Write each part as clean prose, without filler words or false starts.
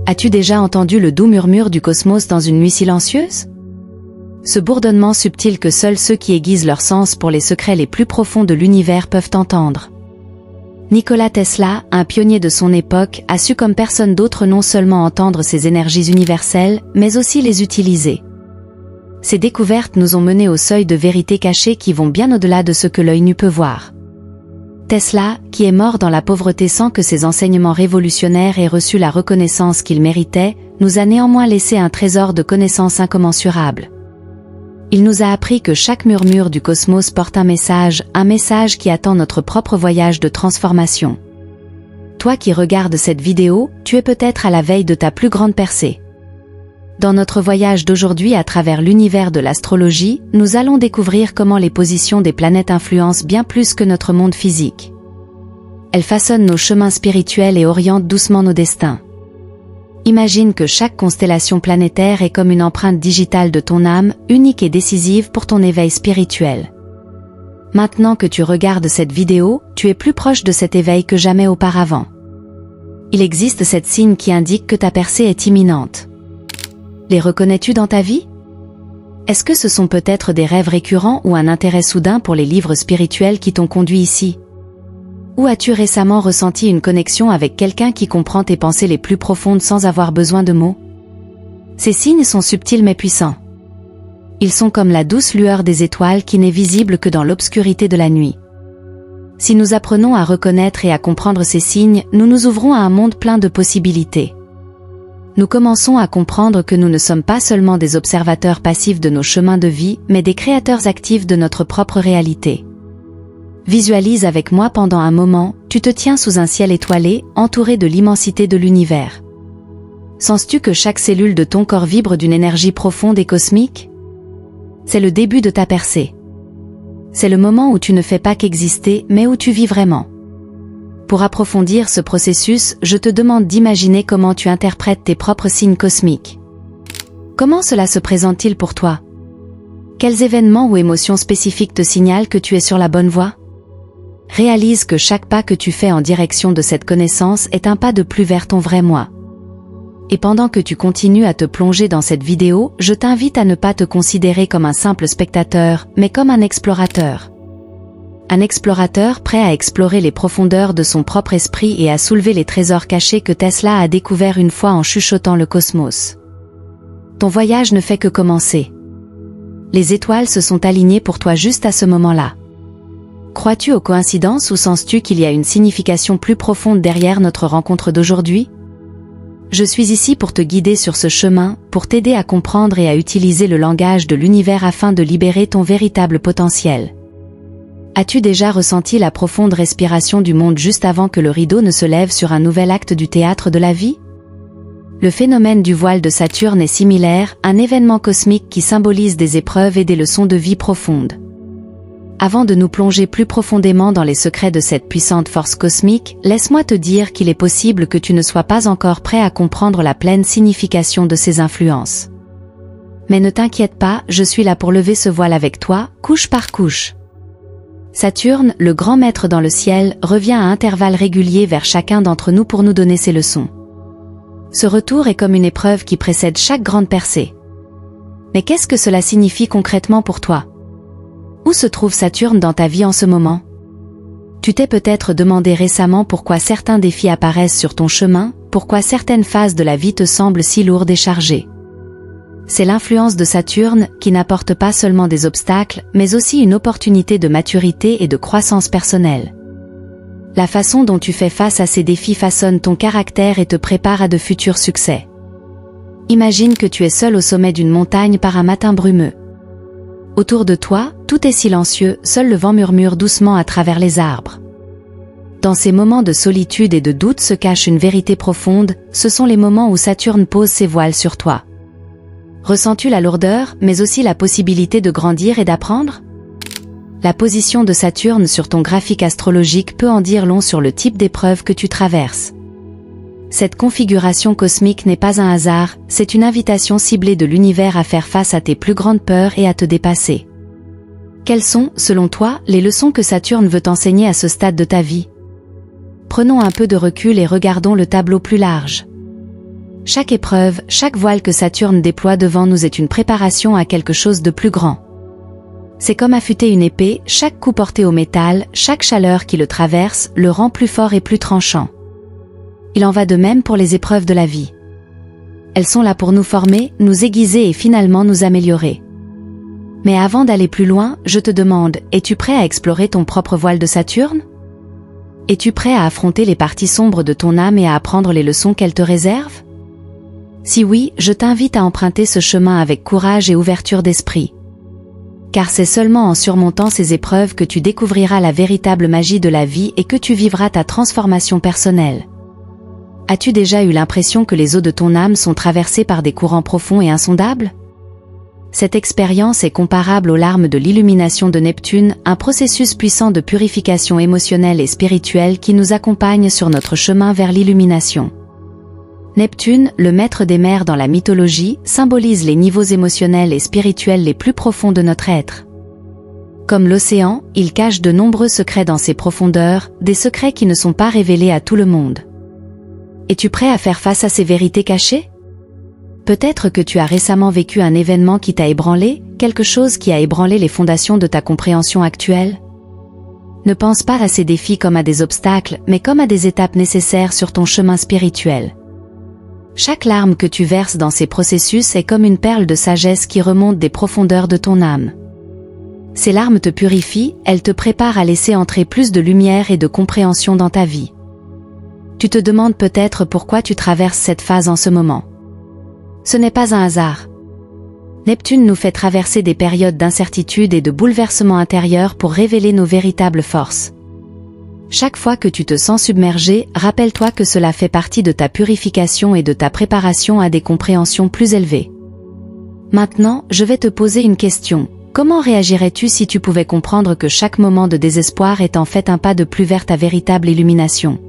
As-tu déjà entendu le doux murmure du cosmos dans une nuit silencieuse? Ce bourdonnement subtil que seuls ceux qui aiguisent leur sens pour les secrets les plus profonds de l'univers peuvent entendre. Nikola Tesla, un pionnier de son époque, a su comme personne d'autre non seulement entendre ces énergies universelles, mais aussi les utiliser. Ces découvertes nous ont menés au seuil de vérités cachées qui vont bien au-delà de ce que l'œil nu peut voir. Tesla, qui est mort dans la pauvreté sans que ses enseignements révolutionnaires aient reçu la reconnaissance qu'ils méritaient, nous a néanmoins laissé un trésor de connaissances incommensurables. Il nous a appris que chaque murmure du cosmos porte un message qui attend notre propre voyage de transformation. Toi qui regardes cette vidéo, tu es peut-être à la veille de ta plus grande percée. Dans notre voyage d'aujourd'hui à travers l'univers de l'astrologie, nous allons découvrir comment les positions des planètes influencent bien plus que notre monde physique. Elles façonnent nos chemins spirituels et orientent doucement nos destins. Imagine que chaque constellation planétaire est comme une empreinte digitale de ton âme, unique et décisive pour ton éveil spirituel. Maintenant que tu regardes cette vidéo, tu es plus proche de cet éveil que jamais auparavant. Il existe 7 signes qui indiquent que ta percée est imminente. Les reconnais-tu dans ta vie? Est-ce que ce sont peut-être des rêves récurrents ou un intérêt soudain pour les livres spirituels qui t'ont conduit ici? Ou as-tu récemment ressenti une connexion avec quelqu'un qui comprend tes pensées les plus profondes sans avoir besoin de mots? Ces signes sont subtils mais puissants. Ils sont comme la douce lueur des étoiles qui n'est visible que dans l'obscurité de la nuit. Si nous apprenons à reconnaître et à comprendre ces signes, nous nous ouvrons à un monde plein de possibilités. Nous commençons à comprendre que nous ne sommes pas seulement des observateurs passifs de nos chemins de vie, mais des créateurs actifs de notre propre réalité. Visualise avec moi pendant un moment, tu te tiens sous un ciel étoilé, entouré de l'immensité de l'univers. Sens-tu que chaque cellule de ton corps vibre d'une énergie profonde et cosmique? C'est le début de ta percée. C'est le moment où tu ne fais pas qu'exister, mais où tu vis vraiment. Pour approfondir ce processus, je te demande d'imaginer comment tu interprètes tes propres signes cosmiques. Comment cela se présente-t-il pour toi? Quels événements ou émotions spécifiques te signalent que tu es sur la bonne voie? Réalise que chaque pas que tu fais en direction de cette connaissance est un pas de plus vers ton vrai moi. Et pendant que tu continues à te plonger dans cette vidéo, je t'invite à ne pas te considérer comme un simple spectateur, mais comme un explorateur. Un explorateur prêt à explorer les profondeurs de son propre esprit et à soulever les trésors cachés que Tesla a découverts une fois en chuchotant le cosmos. Ton voyage ne fait que commencer. Les étoiles se sont alignées pour toi juste à ce moment-là. Crois-tu aux coïncidences ou sens-tu qu'il y a une signification plus profonde derrière notre rencontre d'aujourd'hui? Je suis ici pour te guider sur ce chemin, pour t'aider à comprendre et à utiliser le langage de l'univers afin de libérer ton véritable potentiel. As-tu déjà ressenti la profonde respiration du monde juste avant que le rideau ne se lève sur un nouvel acte du théâtre de la vie? Le phénomène du voile de Saturne est similaire, un événement cosmique qui symbolise des épreuves et des leçons de vie profondes. Avant de nous plonger plus profondément dans les secrets de cette puissante force cosmique, laisse-moi te dire qu'il est possible que tu ne sois pas encore prêt à comprendre la pleine signification de ces influences. Mais ne t'inquiète pas, je suis là pour lever ce voile avec toi, couche par couche. Saturne, le grand maître dans le ciel, revient à intervalles réguliers vers chacun d'entre nous pour nous donner ses leçons. Ce retour est comme une épreuve qui précède chaque grande percée. Mais qu'est-ce que cela signifie concrètement pour toi? Où se trouve Saturne dans ta vie en ce moment? Tu t'es peut-être demandé récemment pourquoi certains défis apparaissent sur ton chemin, pourquoi certaines phases de la vie te semblent si lourdes et chargées. C'est l'influence de Saturne qui n'apporte pas seulement des obstacles, mais aussi une opportunité de maturité et de croissance personnelle. La façon dont tu fais face à ces défis façonne ton caractère et te prépare à de futurs succès. Imagine que tu es seul au sommet d'une montagne par un matin brumeux. Autour de toi, tout est silencieux, seul le vent murmure doucement à travers les arbres. Dans ces moments de solitude et de doute se cache une vérité profonde, ce sont les moments où Saturne pose ses voiles sur toi. Ressens-tu la lourdeur, mais aussi la possibilité de grandir et d'apprendre? La position de Saturne sur ton graphique astrologique peut en dire long sur le type d'épreuve que tu traverses. Cette configuration cosmique n'est pas un hasard, c'est une invitation ciblée de l'univers à faire face à tes plus grandes peurs et à te dépasser. Quelles sont, selon toi, les leçons que Saturne veut t'enseigner à ce stade de ta vie? prenons un peu de recul et regardons le tableau plus large. Chaque épreuve, chaque voile que Saturne déploie devant nous est une préparation à quelque chose de plus grand. C'est comme affûter une épée, chaque coup porté au métal, chaque chaleur qui le traverse, le rend plus fort et plus tranchant. Il en va de même pour les épreuves de la vie. Elles sont là pour nous former, nous aiguiser et finalement nous améliorer. Mais avant d'aller plus loin, je te demande, es-tu prêt à explorer ton propre voile de Saturne? Es-tu prêt à affronter les parties sombres de ton âme et à apprendre les leçons qu'elle te réserve? Si oui, je t'invite à emprunter ce chemin avec courage et ouverture d'esprit. Car c'est seulement en surmontant ces épreuves que tu découvriras la véritable magie de la vie et que tu vivras ta transformation personnelle. As-tu déjà eu l'impression que les eaux de ton âme sont traversées par des courants profonds et insondables? Cette expérience est comparable aux larmes de l'illumination de Neptune, un processus puissant de purification émotionnelle et spirituelle qui nous accompagne sur notre chemin vers l'illumination. Neptune, le maître des mers dans la mythologie, symbolise les niveaux émotionnels et spirituels les plus profonds de notre être. Comme l'océan, il cache de nombreux secrets dans ses profondeurs, des secrets qui ne sont pas révélés à tout le monde. Es-tu prêt à faire face à ces vérités cachées? Peut-être que tu as récemment vécu un événement qui t'a ébranlé, quelque chose qui a ébranlé les fondations de ta compréhension actuelle. Ne pense pas à ces défis comme à des obstacles, mais comme à des étapes nécessaires sur ton chemin spirituel. Chaque larme que tu verses dans ces processus est comme une perle de sagesse qui remonte des profondeurs de ton âme. Ces larmes te purifient, elles te préparent à laisser entrer plus de lumière et de compréhension dans ta vie. Tu te demandes peut-être pourquoi tu traverses cette phase en ce moment. Ce n'est pas un hasard. Neptune nous fait traverser des périodes d'incertitude et de bouleversement intérieur pour révéler nos véritables forces. Chaque fois que tu te sens submergé, rappelle-toi que cela fait partie de ta purification et de ta préparation à des compréhensions plus élevées. Maintenant, je vais te poser une question. Comment réagirais-tu si tu pouvais comprendre que chaque moment de désespoir est en fait un pas de plus vers ta véritable illumination?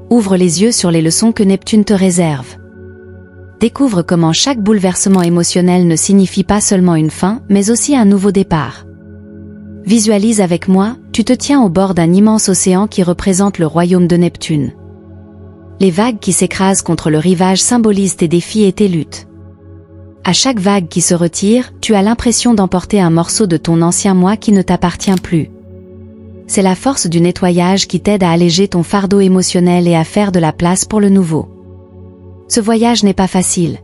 Ouvre les yeux sur les leçons que Neptune te réserve. Découvre comment chaque bouleversement émotionnel ne signifie pas seulement une fin, mais aussi un nouveau départ. Visualise avec moi, tu te tiens au bord d'un immense océan qui représente le royaume de Neptune. Les vagues qui s'écrasent contre le rivage symbolisent tes défis et tes luttes. À chaque vague qui se retire, tu as l'impression d'emporter un morceau de ton ancien moi qui ne t'appartient plus. C'est la force du nettoyage qui t'aide à alléger ton fardeau émotionnel et à faire de la place pour le nouveau. Ce voyage n'est pas facile.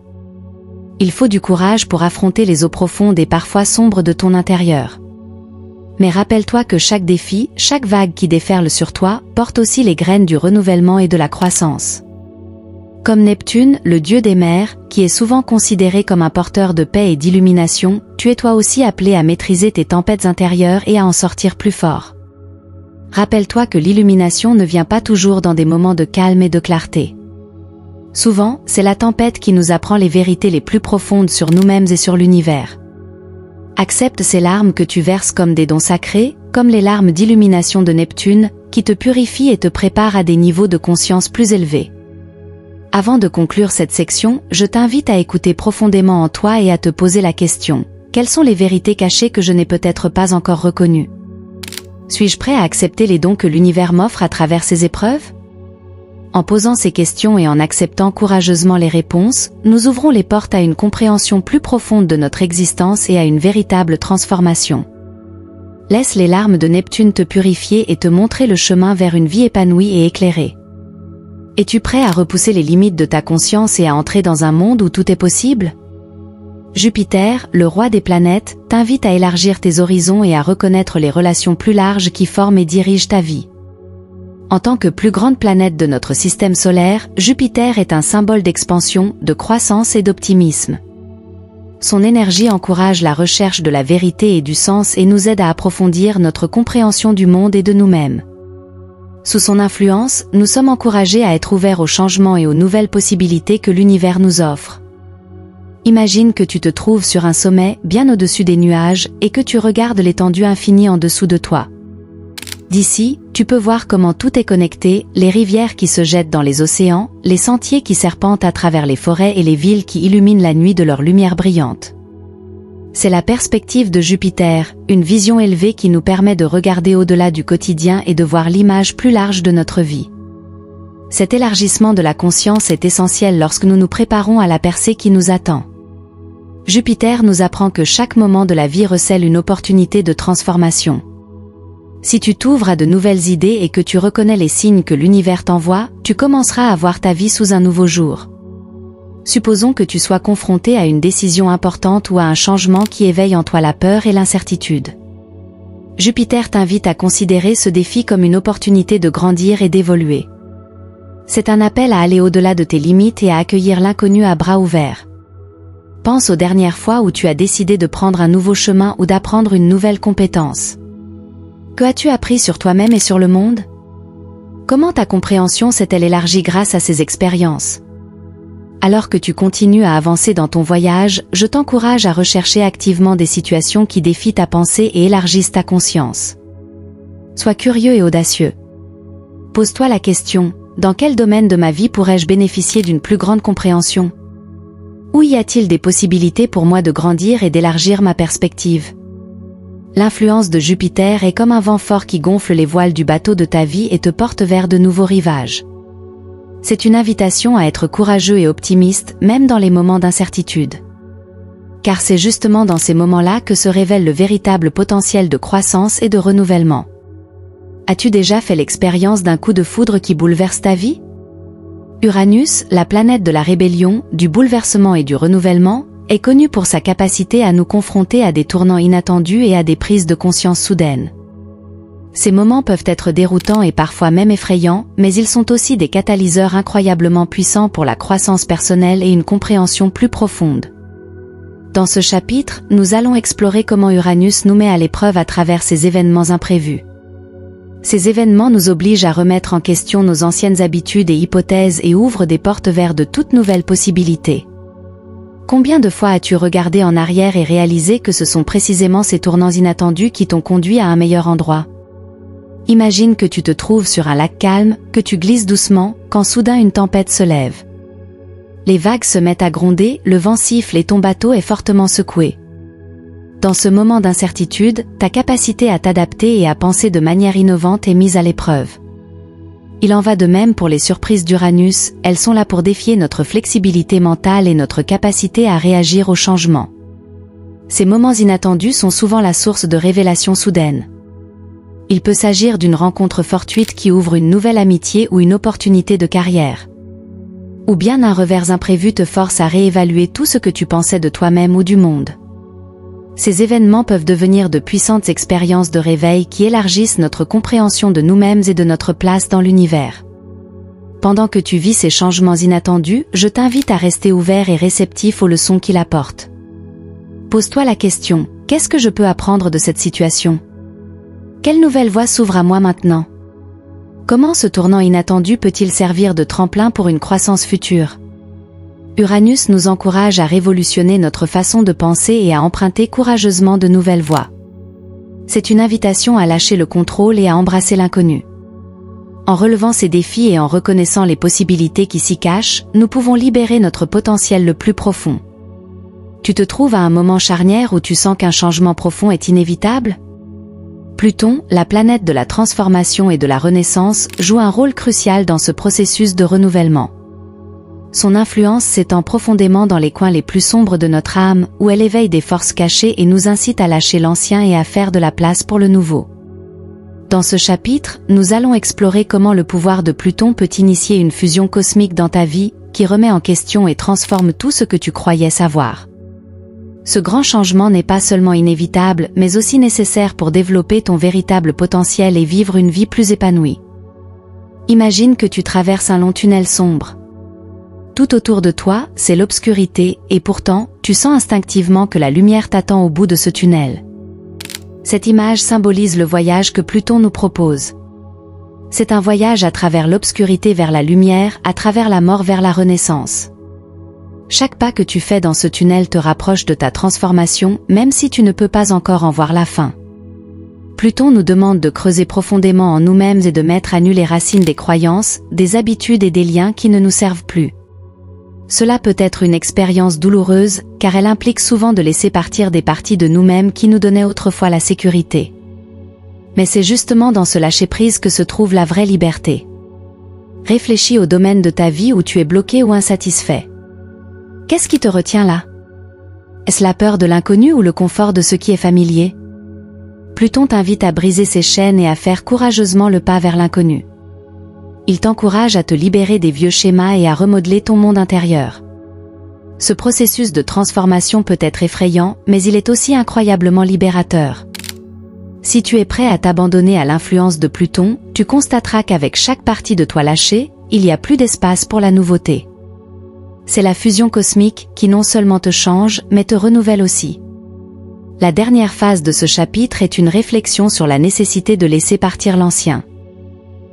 Il faut du courage pour affronter les eaux profondes et parfois sombres de ton intérieur. Mais rappelle-toi que chaque défi, chaque vague qui déferle sur toi, porte aussi les graines du renouvellement et de la croissance. Comme Neptune, le dieu des mers, qui est souvent considéré comme un porteur de paix et d'illumination, tu es toi aussi appelé à maîtriser tes tempêtes intérieures et à en sortir plus fort. Rappelle-toi que l'illumination ne vient pas toujours dans des moments de calme et de clarté. Souvent, c'est la tempête qui nous apprend les vérités les plus profondes sur nous-mêmes et sur l'univers. Accepte ces larmes que tu verses comme des dons sacrés, comme les larmes d'illumination de Neptune, qui te purifient et te préparent à des niveaux de conscience plus élevés. Avant de conclure cette section, je t'invite à écouter profondément en toi et à te poser la question: quelles sont les vérités cachées que je n'ai peut-être pas encore reconnues? Suis-je prêt à accepter les dons que l'univers m'offre à travers ces épreuves? En posant ces questions et en acceptant courageusement les réponses, nous ouvrons les portes à une compréhension plus profonde de notre existence et à une véritable transformation. Laisse les larmes de Neptune te purifier et te montrer le chemin vers une vie épanouie et éclairée. Es-tu prêt à repousser les limites de ta conscience et à entrer dans un monde où tout est possible? Jupiter, le roi des planètes, t'invite à élargir tes horizons et à reconnaître les relations plus larges qui forment et dirigent ta vie. En tant que plus grande planète de notre système solaire, Jupiter est un symbole d'expansion, de croissance et d'optimisme. Son énergie encourage la recherche de la vérité et du sens et nous aide à approfondir notre compréhension du monde et de nous-mêmes. Sous son influence, nous sommes encouragés à être ouverts aux changements et aux nouvelles possibilités que l'univers nous offre. Imagine que tu te trouves sur un sommet, bien au-dessus des nuages, et que tu regardes l'étendue infinie en dessous de toi. D'ici, tu peux voir comment tout est connecté, les rivières qui se jettent dans les océans, les sentiers qui serpentent à travers les forêts et les villes qui illuminent la nuit de leur lumière brillante. C'est la perspective de Jupiter, une vision élevée qui nous permet de regarder au-delà du quotidien et de voir l'image plus large de notre vie. Cet élargissement de la conscience est essentiel lorsque nous nous préparons à la percée qui nous attend. Jupiter nous apprend que chaque moment de la vie recèle une opportunité de transformation. Si tu t'ouvres à de nouvelles idées et que tu reconnais les signes que l'univers t'envoie, tu commenceras à voir ta vie sous un nouveau jour. Supposons que tu sois confronté à une décision importante ou à un changement qui éveille en toi la peur et l'incertitude. Jupiter t'invite à considérer ce défi comme une opportunité de grandir et d'évoluer. C'est un appel à aller au-delà de tes limites et à accueillir l'inconnu à bras ouverts. Pense aux dernières fois où tu as décidé de prendre un nouveau chemin ou d'apprendre une nouvelle compétence. Que as-tu appris sur toi-même et sur le monde? Comment ta compréhension s'est-elle élargie grâce à ces expériences? Alors que tu continues à avancer dans ton voyage, je t'encourage à rechercher activement des situations qui défient ta pensée et élargissent ta conscience. Sois curieux et audacieux. Pose-toi la question, dans quel domaine de ma vie pourrais-je bénéficier d'une plus grande compréhension? Où y a-t-il des possibilités pour moi de grandir et d'élargir ma perspective? L'influence de Jupiter est comme un vent fort qui gonfle les voiles du bateau de ta vie et te porte vers de nouveaux rivages. C'est une invitation à être courageux et optimiste, même dans les moments d'incertitude. Car c'est justement dans ces moments-là que se révèle le véritable potentiel de croissance et de renouvellement. As-tu déjà fait l'expérience d'un coup de foudre qui bouleverse ta vie? Uranus, la planète de la rébellion, du bouleversement et du renouvellement, est connue pour sa capacité à nous confronter à des tournants inattendus et à des prises de conscience soudaines. Ces moments peuvent être déroutants et parfois même effrayants, mais ils sont aussi des catalyseurs incroyablement puissants pour la croissance personnelle et une compréhension plus profonde. Dans ce chapitre, nous allons explorer comment Uranus nous met à l'épreuve à travers ces événements imprévus. Ces événements nous obligent à remettre en question nos anciennes habitudes et hypothèses et ouvrent des portes vers de toutes nouvelles possibilités. Combien de fois as-tu regardé en arrière et réalisé que ce sont précisément ces tournants inattendus qui t'ont conduit à un meilleur endroit? Imagine que tu te trouves sur un lac calme, que tu glisses doucement, quand soudain une tempête se lève. Les vagues se mettent à gronder, le vent siffle et ton bateau est fortement secoué. Dans ce moment d'incertitude, ta capacité à t'adapter et à penser de manière innovante est mise à l'épreuve. Il en va de même pour les surprises d'Uranus, elles sont là pour défier notre flexibilité mentale et notre capacité à réagir aux changements. Ces moments inattendus sont souvent la source de révélations soudaines. Il peut s'agir d'une rencontre fortuite qui ouvre une nouvelle amitié ou une opportunité de carrière. Ou bien un revers imprévu te force à réévaluer tout ce que tu pensais de toi-même ou du monde. Ces événements peuvent devenir de puissantes expériences de réveil qui élargissent notre compréhension de nous-mêmes et de notre place dans l'univers. Pendant que tu vis ces changements inattendus, je t'invite à rester ouvert et réceptif aux leçons qu'ils apportent. Pose-toi la question, qu'est-ce que je peux apprendre de cette situation? Quelle nouvelle voie s'ouvre à moi maintenant? Comment ce tournant inattendu peut-il servir de tremplin pour une croissance future? Uranus nous encourage à révolutionner notre façon de penser et à emprunter courageusement de nouvelles voies. C'est une invitation à lâcher le contrôle et à embrasser l'inconnu. En relevant ces défis et en reconnaissant les possibilités qui s'y cachent, nous pouvons libérer notre potentiel le plus profond. Tu te trouves à un moment charnière où tu sens qu'un changement profond est inévitable? Pluton, la planète de la transformation et de la renaissance, joue un rôle crucial dans ce processus de renouvellement. Son influence s'étend profondément dans les coins les plus sombres de notre âme, où elle éveille des forces cachées et nous incite à lâcher l'ancien et à faire de la place pour le nouveau. Dans ce chapitre, nous allons explorer comment le pouvoir de Pluton peut initier une fusion cosmique dans ta vie, qui remet en question et transforme tout ce que tu croyais savoir. Ce grand changement n'est pas seulement inévitable, mais aussi nécessaire pour développer ton véritable potentiel et vivre une vie plus épanouie. Imagine que tu traverses un long tunnel sombre. Tout autour de toi, c'est l'obscurité, et pourtant, tu sens instinctivement que la lumière t'attend au bout de ce tunnel. Cette image symbolise le voyage que Pluton nous propose. C'est un voyage à travers l'obscurité vers la lumière, à travers la mort vers la renaissance. Chaque pas que tu fais dans ce tunnel te rapproche de ta transformation, même si tu ne peux pas encore en voir la fin. Pluton nous demande de creuser profondément en nous-mêmes et de mettre à nu les racines des croyances, des habitudes et des liens qui ne nous servent plus. Cela peut être une expérience douloureuse, car elle implique souvent de laisser partir des parties de nous-mêmes qui nous donnaient autrefois la sécurité. Mais c'est justement dans ce lâcher-prise que se trouve la vraie liberté. Réfléchis au domaine de ta vie où tu es bloqué ou insatisfait. Qu'est-ce qui te retient là? Est-ce la peur de l'inconnu ou le confort de ce qui est familier? Pluton t'invite à briser ces chaînes et à faire courageusement le pas vers l'inconnu. Il t'encourage à te libérer des vieux schémas et à remodeler ton monde intérieur. Ce processus de transformation peut être effrayant, mais il est aussi incroyablement libérateur. Si tu es prêt à t'abandonner à l'influence de Pluton, tu constateras qu'avec chaque partie de toi lâchée, il y a plus d'espace pour la nouveauté. C'est la fusion cosmique qui non seulement te change, mais te renouvelle aussi. La dernière phase de ce chapitre est une réflexion sur la nécessité de laisser partir l'ancien.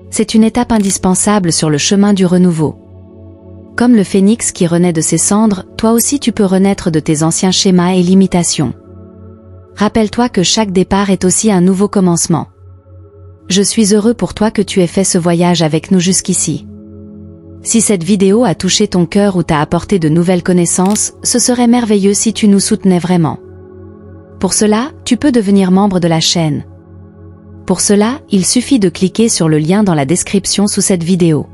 C'est une étape indispensable sur le chemin du renouveau. Comme le phénix qui renaît de ses cendres, toi aussi tu peux renaître de tes anciens schémas et limitations. Rappelle-toi que chaque départ est aussi un nouveau commencement. Je suis heureux pour toi que tu aies fait ce voyage avec nous jusqu'ici. Si cette vidéo a touché ton cœur ou t'a apporté de nouvelles connaissances, ce serait merveilleux si tu nous soutenais vraiment. Pour cela, tu peux devenir membre de la chaîne. Pour cela, il suffit de cliquer sur le lien dans la description sous cette vidéo.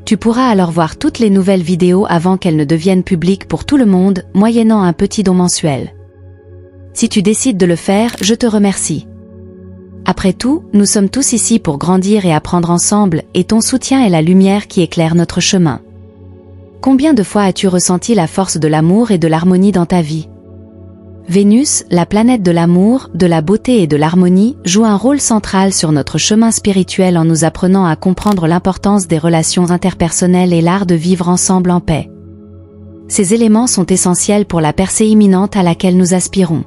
Tu pourras alors voir toutes les nouvelles vidéos avant qu'elles ne deviennent publiques pour tout le monde, moyennant un petit don mensuel. Si tu décides de le faire, je te remercie. Après tout, nous sommes tous ici pour grandir et apprendre ensemble, et ton soutien est la lumière qui éclaire notre chemin. Combien de fois as-tu ressenti la force de l'amour et de l'harmonie dans ta vie? Vénus, la planète de l'amour, de la beauté et de l'harmonie, joue un rôle central sur notre chemin spirituel en nous apprenant à comprendre l'importance des relations interpersonnelles et l'art de vivre ensemble en paix. Ces éléments sont essentiels pour la percée imminente à laquelle nous aspirons.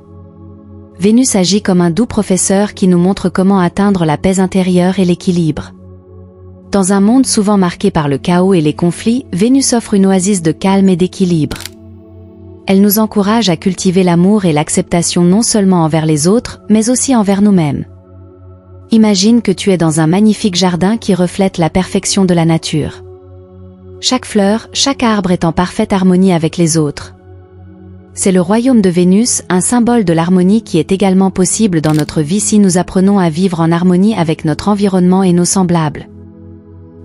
Vénus agit comme un doux professeur qui nous montre comment atteindre la paix intérieure et l'équilibre. Dans un monde souvent marqué par le chaos et les conflits, Vénus offre une oasis de calme et d'équilibre. Elle nous encourage à cultiver l'amour et l'acceptation non seulement envers les autres, mais aussi envers nous-mêmes. Imagine que tu es dans un magnifique jardin qui reflète la perfection de la nature. Chaque fleur, chaque arbre est en parfaite harmonie avec les autres. C'est le royaume de Vénus, un symbole de l'harmonie qui est également possible dans notre vie si nous apprenons à vivre en harmonie avec notre environnement et nos semblables.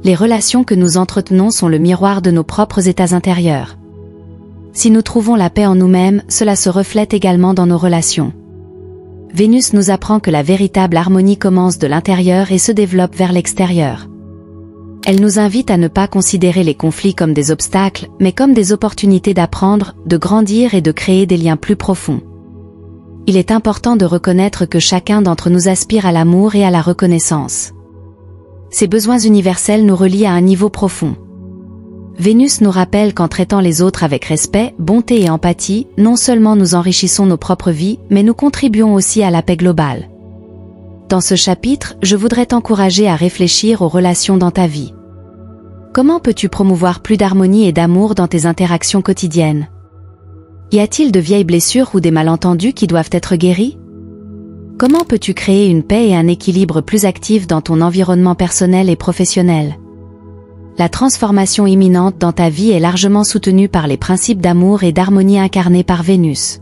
Les relations que nous entretenons sont le miroir de nos propres états intérieurs. Si nous trouvons la paix en nous-mêmes, cela se reflète également dans nos relations. Vénus nous apprend que la véritable harmonie commence de l'intérieur et se développe vers l'extérieur. Elle nous invite à ne pas considérer les conflits comme des obstacles, mais comme des opportunités d'apprendre, de grandir et de créer des liens plus profonds. Il est important de reconnaître que chacun d'entre nous aspire à l'amour et à la reconnaissance. Ces besoins universels nous relient à un niveau profond. Vénus nous rappelle qu'en traitant les autres avec respect, bonté et empathie, non seulement nous enrichissons nos propres vies, mais nous contribuons aussi à la paix globale. Dans ce chapitre, je voudrais t'encourager à réfléchir aux relations dans ta vie. Comment peux-tu promouvoir plus d'harmonie et d'amour dans tes interactions quotidiennes? Y a-t-il de vieilles blessures ou des malentendus qui doivent être guéris? Comment peux-tu créer une paix et un équilibre plus actifs dans ton environnement personnel et professionnel? La transformation imminente dans ta vie est largement soutenue par les principes d'amour et d'harmonie incarnés par Vénus.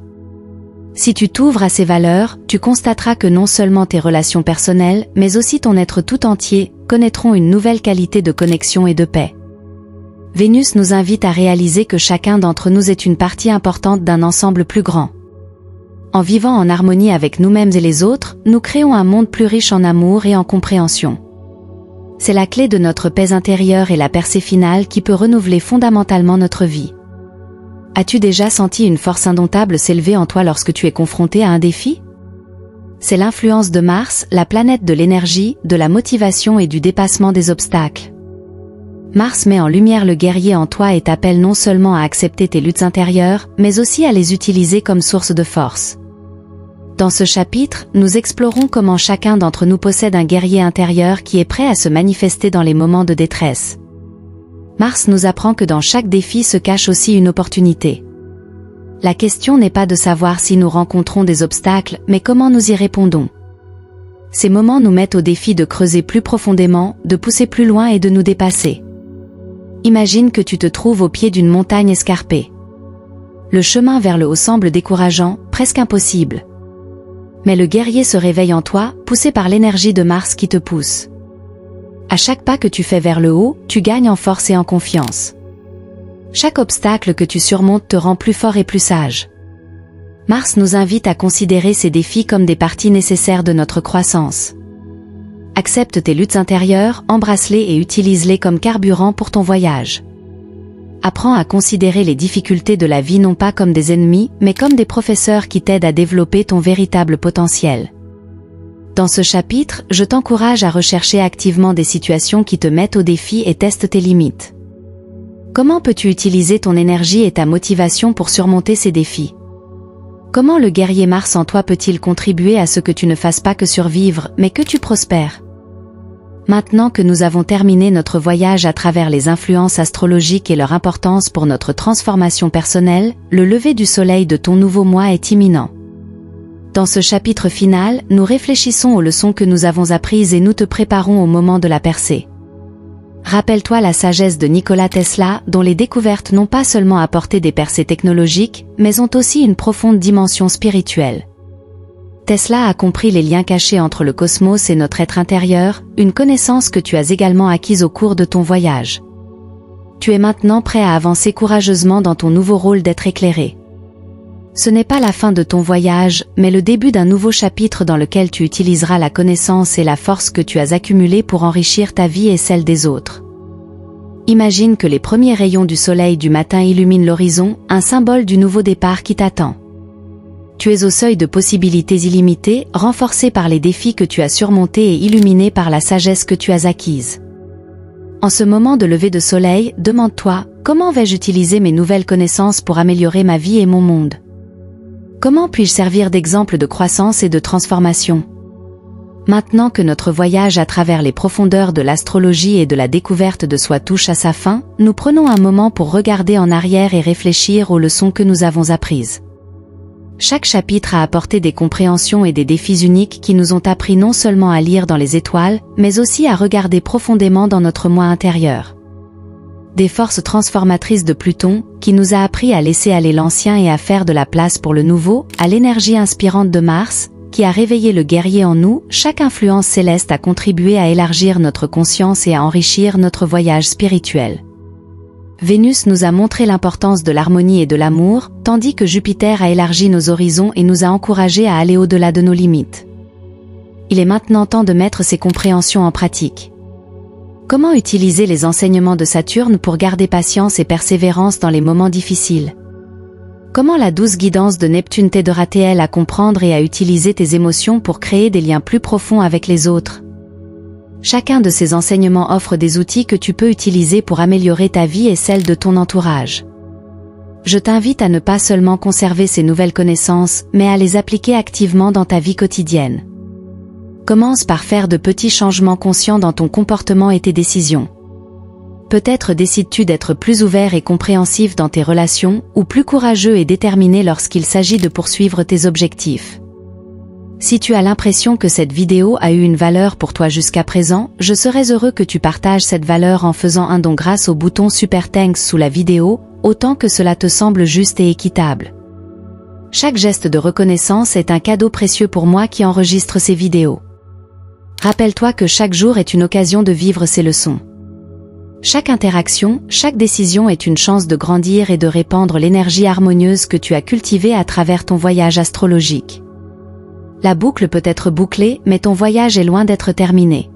Si tu t'ouvres à ces valeurs, tu constateras que non seulement tes relations personnelles, mais aussi ton être tout entier, connaîtront une nouvelle qualité de connexion et de paix. Vénus nous invite à réaliser que chacun d'entre nous est une partie importante d'un ensemble plus grand. En vivant en harmonie avec nous-mêmes et les autres, nous créons un monde plus riche en amour et en compréhension. C'est la clé de notre paix intérieure et la percée finale qui peut renouveler fondamentalement notre vie. As-tu déjà senti une force indomptable s'élever en toi lorsque tu es confronté à un défi? C'est l'influence de Mars, la planète de l'énergie, de la motivation et du dépassement des obstacles. Mars met en lumière le guerrier en toi et t'appelle non seulement à accepter tes luttes intérieures, mais aussi à les utiliser comme source de force. Dans ce chapitre, nous explorons comment chacun d'entre nous possède un guerrier intérieur qui est prêt à se manifester dans les moments de détresse. Mars nous apprend que dans chaque défi se cache aussi une opportunité. La question n'est pas de savoir si nous rencontrons des obstacles, mais comment nous y répondons. Ces moments nous mettent au défi de creuser plus profondément, de pousser plus loin et de nous dépasser. Imagine que tu te trouves au pied d'une montagne escarpée. Le chemin vers le haut semble décourageant, presque impossible. Mais le guerrier se réveille en toi, poussé par l'énergie de Mars qui te pousse. À chaque pas que tu fais vers le haut, tu gagnes en force et en confiance. Chaque obstacle que tu surmontes te rend plus fort et plus sage. Mars nous invite à considérer ces défis comme des parties nécessaires de notre croissance. Accepte tes luttes intérieures, embrasse-les et utilise-les comme carburant pour ton voyage. Apprends à considérer les difficultés de la vie non pas comme des ennemis, mais comme des professeurs qui t'aident à développer ton véritable potentiel. Dans ce chapitre, je t'encourage à rechercher activement des situations qui te mettent au défi et testent tes limites. Comment peux-tu utiliser ton énergie et ta motivation pour surmonter ces défis? Comment le guerrier Mars en toi peut-il contribuer à ce que tu ne fasses pas que survivre, mais que tu prospères? Maintenant que nous avons terminé notre voyage à travers les influences astrologiques et leur importance pour notre transformation personnelle, le lever du soleil de ton nouveau mois est imminent. Dans ce chapitre final, nous réfléchissons aux leçons que nous avons apprises et nous te préparons au moment de la percée. Rappelle-toi la sagesse de Nikola Tesla, dont les découvertes n'ont pas seulement apporté des percées technologiques, mais ont aussi une profonde dimension spirituelle. Tesla a compris les liens cachés entre le cosmos et notre être intérieur, une connaissance que tu as également acquise au cours de ton voyage. Tu es maintenant prêt à avancer courageusement dans ton nouveau rôle d'être éclairé. Ce n'est pas la fin de ton voyage, mais le début d'un nouveau chapitre dans lequel tu utiliseras la connaissance et la force que tu as accumulées pour enrichir ta vie et celle des autres. Imagine que les premiers rayons du soleil du matin illuminent l'horizon, un symbole du nouveau départ qui t'attend. Tu es au seuil de possibilités illimitées, renforcé par les défis que tu as surmontés et illuminé par la sagesse que tu as acquise. En ce moment de lever de soleil, demande-toi, comment vais-je utiliser mes nouvelles connaissances pour améliorer ma vie et mon monde? Comment puis-je servir d'exemple de croissance et de transformation? Maintenant que notre voyage à travers les profondeurs de l'astrologie et de la découverte de soi touche à sa fin, nous prenons un moment pour regarder en arrière et réfléchir aux leçons que nous avons apprises. Chaque chapitre a apporté des compréhensions et des défis uniques qui nous ont appris non seulement à lire dans les étoiles, mais aussi à regarder profondément dans notre moi intérieur. Des forces transformatrices de Pluton, qui nous a appris à laisser aller l'ancien et à faire de la place pour le nouveau, à l'énergie inspirante de Mars, qui a réveillé le guerrier en nous, chaque influence céleste a contribué à élargir notre conscience et à enrichir notre voyage spirituel. Vénus nous a montré l'importance de l'harmonie et de l'amour, tandis que Jupiter a élargi nos horizons et nous a encouragés à aller au-delà de nos limites. Il est maintenant temps de mettre ces compréhensions en pratique. Comment utiliser les enseignements de Saturne pour garder patience et persévérance dans les moments difficiles? Comment la douce guidance de Neptune t'aidera-t-elle à comprendre et à utiliser tes émotions pour créer des liens plus profonds avec les autres? Chacun de ces enseignements offre des outils que tu peux utiliser pour améliorer ta vie et celle de ton entourage. Je t'invite à ne pas seulement conserver ces nouvelles connaissances, mais à les appliquer activement dans ta vie quotidienne. Commence par faire de petits changements conscients dans ton comportement et tes décisions. Peut-être décides-tu d'être plus ouvert et compréhensif dans tes relations, ou plus courageux et déterminé lorsqu'il s'agit de poursuivre tes objectifs. Si tu as l'impression que cette vidéo a eu une valeur pour toi jusqu'à présent, je serais heureux que tu partages cette valeur en faisant un don grâce au bouton Super Thanks sous la vidéo, autant que cela te semble juste et équitable. Chaque geste de reconnaissance est un cadeau précieux pour moi qui enregistre ces vidéos. Rappelle-toi que chaque jour est une occasion de vivre ces leçons. Chaque interaction, chaque décision est une chance de grandir et de répandre l'énergie harmonieuse que tu as cultivée à travers ton voyage astrologique. La boucle peut être bouclée, mais ton voyage est loin d'être terminé.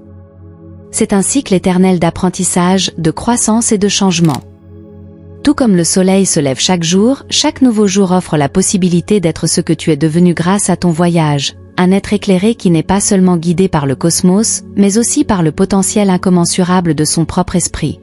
C'est un cycle éternel d'apprentissage, de croissance et de changement. Tout comme le soleil se lève chaque jour, chaque nouveau jour offre la possibilité d'être ce que tu es devenu grâce à ton voyage, un être éclairé qui n'est pas seulement guidé par le cosmos, mais aussi par le potentiel incommensurable de son propre esprit.